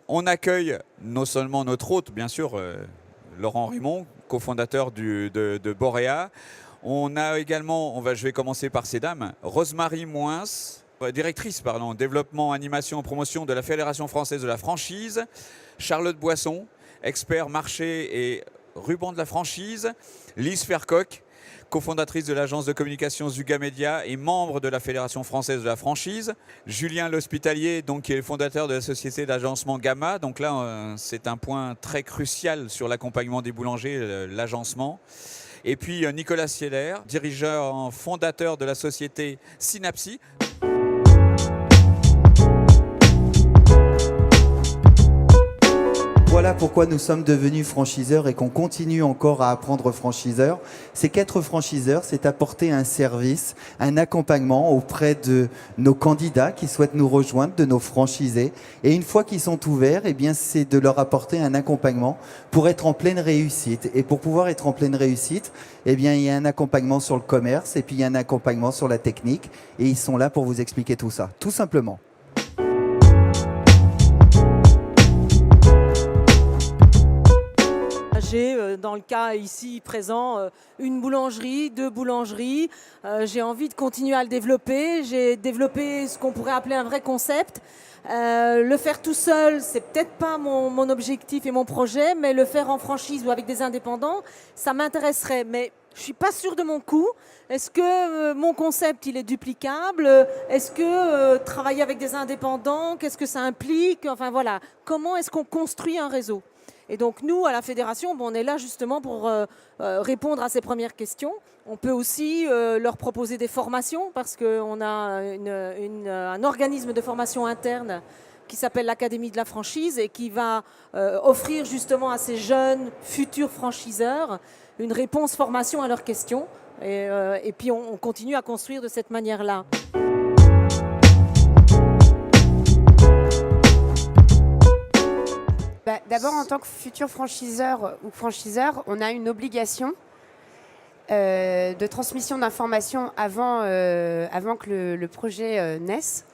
on accueille non seulement notre hôte, bien sûr, Laurent Rimond, cofondateur de Borea. On a également, je vais commencer par ces dames, Rosemary Moins, directrice, développement, animation et promotion de la Fédération française de la franchise. Charlotte Boisson, expert marché et ruban de la franchise. Lise Fercoq, cofondatrice de l'agence de communication Zuga Media et membre de la Fédération française de la franchise. Julien L'Hospitalier, qui est le fondateur de la société d'agencement Gamma. Donc là, c'est un point très crucial sur l'accompagnement des boulangers, l'agencement. Et puis Nicolas Sieler, dirigeant fondateur de la société Synapsi. Voilà pourquoi nous sommes devenus franchiseurs et qu'on continue encore à apprendre franchiseurs. C'est qu'être franchiseur, c'est apporter un service, un accompagnement auprès de nos candidats qui souhaitent nous rejoindre, de nos franchisés. Et une fois qu'ils sont ouverts, c'est de leur apporter un accompagnement pour être en pleine réussite. Et pour pouvoir être en pleine réussite, il y a un accompagnement sur le commerce et puis il y a un accompagnement sur la technique. Et ils sont là pour vous expliquer tout ça, tout simplement. J'ai, dans le cas ici présent, une boulangerie, 2 boulangeries. J'ai envie de continuer à le développer. J'ai développé ce qu'on pourrait appeler un vrai concept. Le faire tout seul, c'est peut-être pas mon objectif et mon projet, mais le faire en franchise ou avec des indépendants, ça m'intéresserait. Mais je suis pas sûre de mon coût. Est-ce que mon concept, il est duplicable? Est-ce que travailler avec des indépendants, qu'est-ce que ça implique? Enfin voilà, comment est-ce qu'on construit un réseau? Et donc nous, à la Fédération, on est là justement pour répondre à ces premières questions. On peut aussi leur proposer des formations parce qu'on a un organisme de formation interne qui s'appelle l'Académie de la franchise et qui va offrir justement à ces jeunes futurs franchiseurs une réponse formation à leurs questions. Et puis on continue à construire de cette manière-là. D'abord, en tant que futur franchiseur ou franchiseur, on a une obligation de transmission d'informations avant que le projet naisse,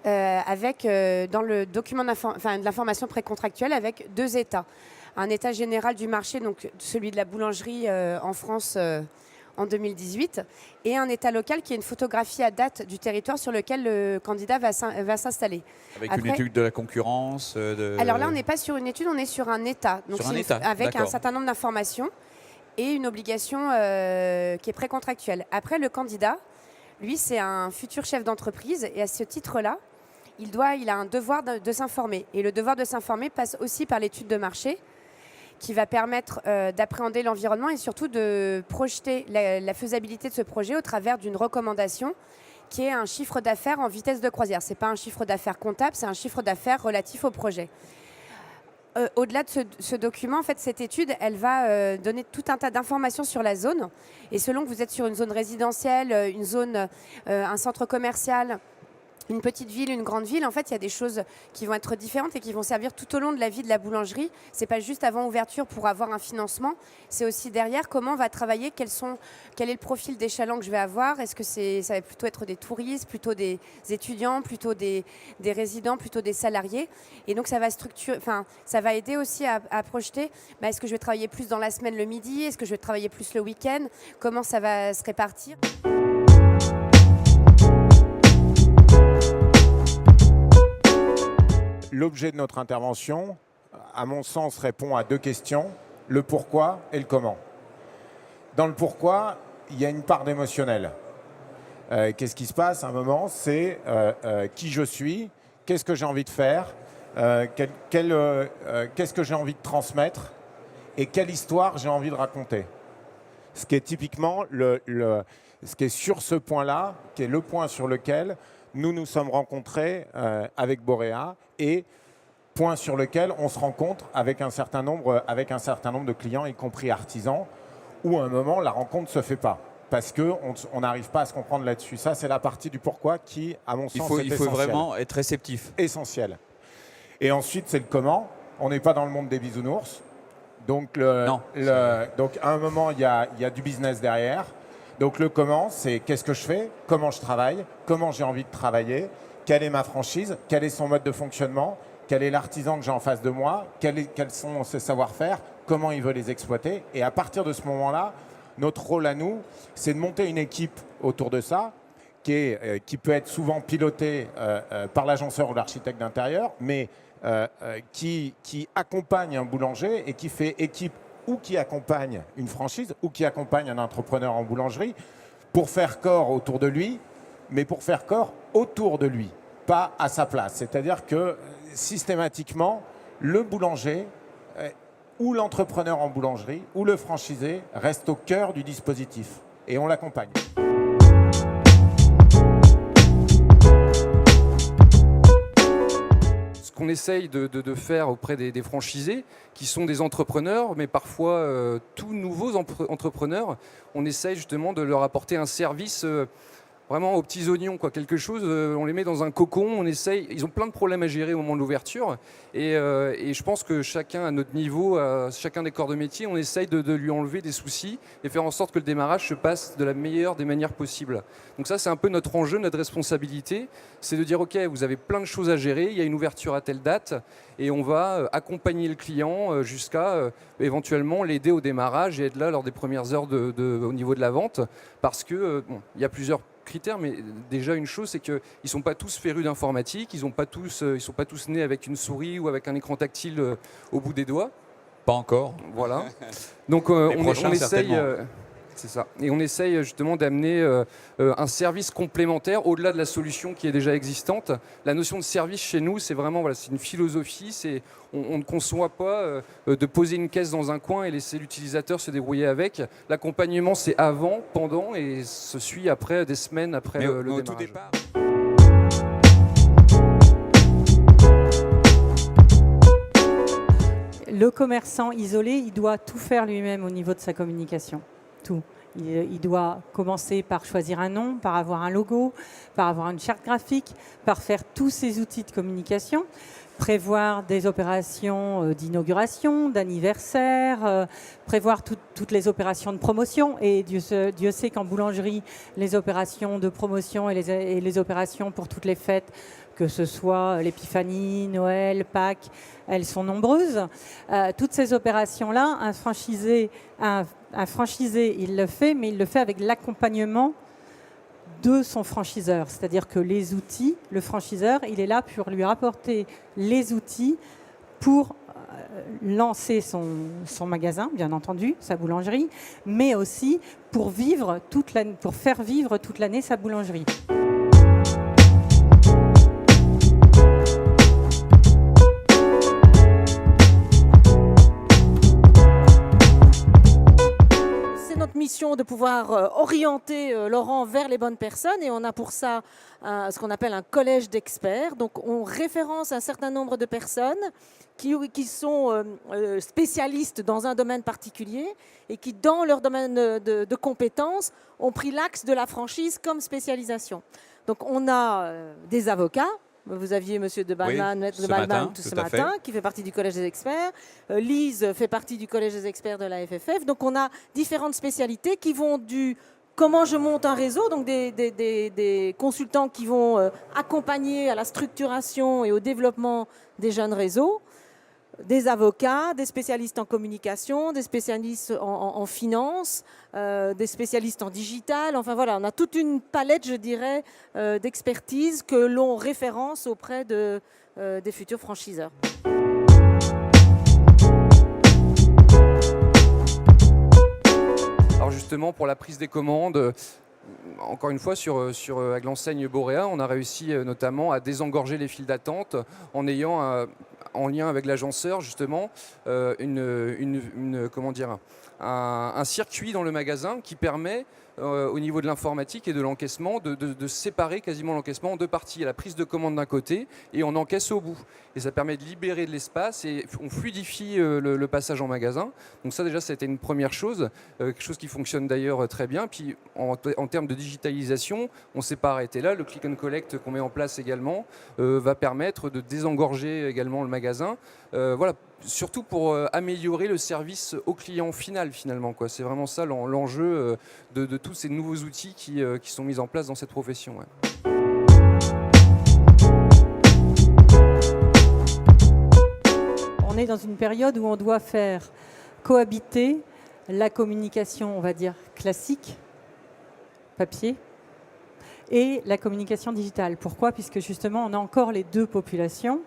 avec dans le document de l'information précontractuelle avec 2 états. Un état général du marché, donc celui de la boulangerie en France en 2018, et un état local qui est une photographie à date du territoire sur lequel le candidat va s'installer. Avec une étude de la concurrence Alors là, on n'est pas sur une étude, on est sur un état. Donc avec un certain nombre d'informations et une obligation qui est précontractuelle. Après, le candidat, lui, c'est un futur chef d'entreprise et à ce titre-là, il a un devoir de s'informer. Et le devoir de s'informer passe aussi par l'étude de marché qui va permettre d'appréhender l'environnement et surtout de projeter la faisabilité de ce projet au travers d'une recommandation qui est un chiffre d'affaires en vitesse de croisière. Ce n'est pas un chiffre d'affaires comptable, c'est un chiffre d'affaires relatif au projet. Au-delà de ce document, en fait, cette étude, elle va donner tout un tas d'informations sur la zone. Et selon que vous êtes sur une zone résidentielle, une zone, un centre commercial, une petite ville, une grande ville, en fait, il y a des choses qui vont être différentes et qui vont servir tout au long de la vie de la boulangerie. C'est pas juste avant ouverture pour avoir un financement, c'est aussi derrière comment on va travailler, quel est le profil des chalands que je vais avoir. Est-ce que ça va plutôt être des touristes, plutôt des étudiants, plutôt des résidents, plutôt des salariés. Et donc ça va ça va aider aussi à projeter. Est-ce que je vais travailler plus dans la semaine le midi? Est-ce que je vais travailler plus le week-end? Comment ça va se répartir? L'objet de notre intervention, à mon sens, répond à 2 questions, le pourquoi et le comment. Dans le pourquoi, il y a une part d'émotionnel. Qu'est-ce qui se passe à un moment? C'est qui je suis, qu'est-ce que j'ai envie de faire, qu'est-ce que j'ai envie de transmettre et quelle histoire j'ai envie de raconter. Ce qui est typiquement ce qui est sur ce point-là, qui est le point sur lequel nous nous sommes rencontrés avec Borea et point sur lequel on se rencontre avec un certain nombre de clients, y compris artisans, où à un moment, la rencontre ne se fait pas. Parce qu'on n'arrive pas à se comprendre là-dessus. Ça, c'est la partie du pourquoi qui, à mon sens, est essentielle. Il faut vraiment être réceptif. Essentiel. Et ensuite, c'est le comment. On n'est pas dans le monde des bisounours. Donc, donc à un moment, il y a du business derrière. Donc le comment, c'est qu'est-ce que je fais, comment je travaille, comment j'ai envie de travailler, quelle est ma franchise, quel est son mode de fonctionnement, quel est l'artisan que j'ai en face de moi, quels sont ses savoir-faire, comment il veut les exploiter. Et à partir de ce moment-là, notre rôle à nous, c'est de monter une équipe autour de ça, qui peut être souvent pilotée par l'agenceur ou l'architecte d'intérieur, mais qui accompagne un boulanger et qui fait équipe ou qui accompagne une franchise ou qui accompagne un entrepreneur en boulangerie pour faire corps autour de lui, mais pour faire corps autour de lui, pas à sa place. C'est-à-dire que systématiquement, le boulanger ou l'entrepreneur en boulangerie ou le franchisé reste au cœur du dispositif et on l'accompagne. Ce qu'on essaye de faire auprès des franchisés, qui sont des entrepreneurs, mais parfois tout nouveaux entrepreneurs, on essaye justement de leur apporter un service vraiment aux petits oignons, quoi. Quelque chose, on les met dans un cocon, on essaye. Ils ont plein de problèmes à gérer au moment de l'ouverture. Et je pense que chacun à notre niveau, chacun des corps de métier, on essaye de lui enlever des soucis et faire en sorte que le démarrage se passe de la meilleure des manières possibles. Donc ça, c'est un peu notre enjeu, notre responsabilité. C'est de dire, OK, vous avez plein de choses à gérer, il y a une ouverture à telle date, et on va accompagner le client jusqu'à éventuellement l'aider au démarrage et être là lors des premières heures au niveau de la vente. Parce que il y a plusieurs critères, mais déjà une chose, c'est qu'ils ne sont pas tous férus d'informatique, ils sont pas tous nés avec une souris ou avec un écran tactile au bout des doigts. Pas encore. Voilà. Donc on essaye, c'est ça. Et on essaye justement d'amener un service complémentaire au-delà de la solution qui est déjà existante. La notion de service chez nous, c'est vraiment c'est une philosophie. On ne conçoit pas de poser une caisse dans un coin et laisser l'utilisateur se débrouiller avec. L'accompagnement, c'est avant, pendant et se suit après, des semaines après le démarrage. Tout départ. Le commerçant isolé, il doit tout faire lui-même au niveau de sa communication. Tout. Il doit commencer par choisir un nom, par avoir un logo, par avoir une charte graphique, par faire tous ses outils de communication, prévoir des opérations d'inauguration, d'anniversaire, prévoir toutes les opérations de promotion. Et Dieu sait qu'en boulangerie, les opérations de promotion et les opérations pour toutes les fêtes, que ce soit l'Épiphanie, Noël, Pâques, elles sont nombreuses. Toutes ces opérations-là, un franchisé, il le fait, mais il le fait avec l'accompagnement de son franchiseur. C'est-à-dire que les outils, le franchiseur, il est là pour lui rapporter les outils pour lancer son magasin, bien entendu, sa boulangerie, mais aussi pour faire vivre toute l'année sa boulangerie. Mission de pouvoir orienter Laurent vers les bonnes personnes et on a pour ça ce qu'on appelle un collège d'experts. Donc on référence un certain nombre de personnes qui sont spécialistes dans un domaine particulier et qui dans leur domaine de compétences ont pris l'axe de la franchise comme spécialisation. Donc on a des avocats. Vous aviez M. de Balman, Maître de Balman ce matin, qui fait partie du Collège des experts. Lise fait partie du Collège des experts de la FFF. Donc on a différentes spécialités qui vont du comment je monte un réseau, donc des consultants qui vont accompagner à la structuration et au développement des jeunes réseaux, des avocats, des spécialistes en communication, des spécialistes en finance, des spécialistes en digital. Enfin voilà, on a toute une palette, je dirais, d'expertise que l'on référence auprès des futurs franchiseurs. Alors justement, pour la prise des commandes, encore une fois, avec l'enseigne Borea, on a réussi notamment à désengorger les files d'attente en ayant en lien avec l'agenceur justement un circuit dans le magasin qui permet au niveau de l'informatique et de l'encaissement de séparer quasiment l'encaissement en deux parties. Il y a la prise de commande d'un côté et on encaisse au bout. Et ça permet de libérer de l'espace et on fluidifie le passage en magasin. Donc ça déjà, c'était une première chose, quelque chose qui fonctionne d'ailleurs très bien. Puis en termes de digitalisation, on ne s'est pas arrêté là. Le click and collect qu'on met en place également va permettre de désengorger également le magasin. Voilà, surtout pour améliorer le service au client final finalement, quoi. C'est vraiment ça l'enjeu de tous ces nouveaux outils qui sont mis en place dans cette profession. Ouais. est dans une période où on doit faire cohabiter la communication, on va dire, classique, papier, et la communication digitale. Pourquoi? Puisque justement, on a encore les deux populations.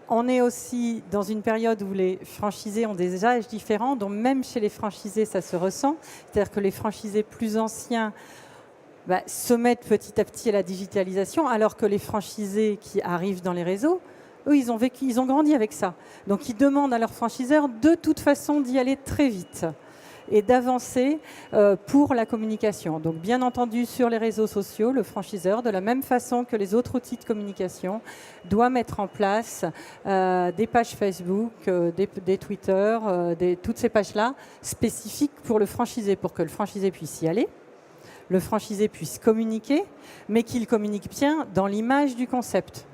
On est aussi dans une période où les franchisés ont des âges différents, donc même chez les franchisés, ça se ressent. C'est-à-dire que les franchisés plus anciens se mettent petit à petit à la digitalisation, alors que les franchisés qui arrivent dans les réseaux, eux, ils ont grandi avec ça. Donc, ils demandent à leurs franchiseurs de toute façon d'y aller très vite et d'avancer pour la communication. Donc, bien entendu, sur les réseaux sociaux, le franchiseur, de la même façon que les autres outils de communication, doit mettre en place des pages Facebook, des Twitter, toutes ces pages-là spécifiques pour le franchisé, pour que le franchisé puisse y aller, le franchisé puisse communiquer, mais qu'il communique bien dans l'image du concept.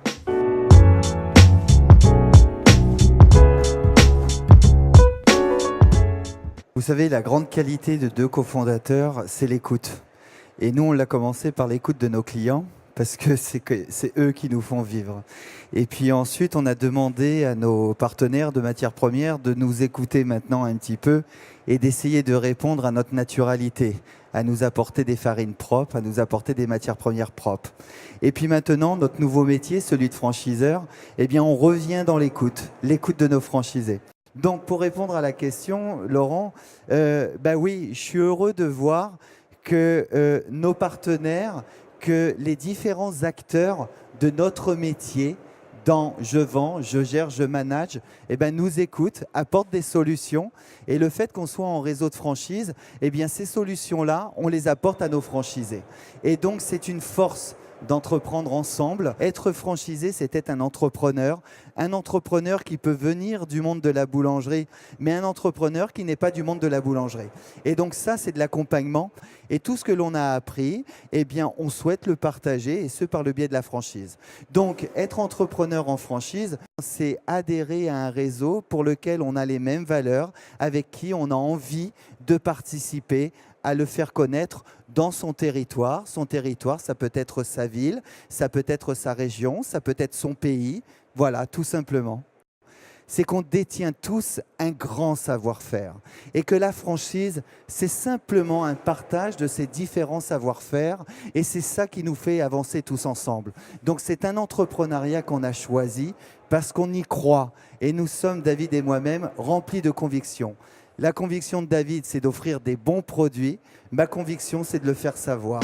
Vous savez, la grande qualité de deux cofondateurs, c'est l'écoute. Et nous, on l'a commencé par l'écoute de nos clients, parce que c'est eux qui nous font vivre. Et puis ensuite, on a demandé à nos partenaires de matières premières de nous écouter maintenant un petit peu et d'essayer de répondre à notre naturalité, à nous apporter des farines propres, à nous apporter des matières premières propres. Et puis maintenant, notre nouveau métier, celui de franchiseur, eh bien, on revient dans l'écoute de nos franchisés. Donc, pour répondre à la question, Laurent, oui, je suis heureux de voir que nos partenaires, que les différents acteurs de notre métier, dans je vends, je gère, je manage, nous écoutent, apportent des solutions. Et le fait qu'on soit en réseau de franchise, ces solutions-là, on les apporte à nos franchisés. Et donc, c'est une force d'entreprendre ensemble. Être franchisé, c'est être un entrepreneur qui peut venir du monde de la boulangerie, mais un entrepreneur qui n'est pas du monde de la boulangerie. Et donc ça, c'est de l'accompagnement. Et tout ce que l'on a appris, on souhaite le partager, et ce par le biais de la franchise. Donc, être entrepreneur en franchise, c'est adhérer à un réseau pour lequel on a les mêmes valeurs, avec qui on a envie de participer à le faire connaître dans son territoire. Son territoire, ça peut être sa ville, ça peut être sa région, ça peut être son pays. Voilà, tout simplement. C'est qu'on détient tous un grand savoir-faire et que la franchise, c'est simplement un partage de ces différents savoir-faire et c'est ça qui nous fait avancer tous ensemble. Donc c'est un entrepreneuriat qu'on a choisi parce qu'on y croit et nous sommes, David et moi-même, remplis de conviction. La conviction de David, c'est d'offrir des bons produits. Ma conviction, c'est de le faire savoir.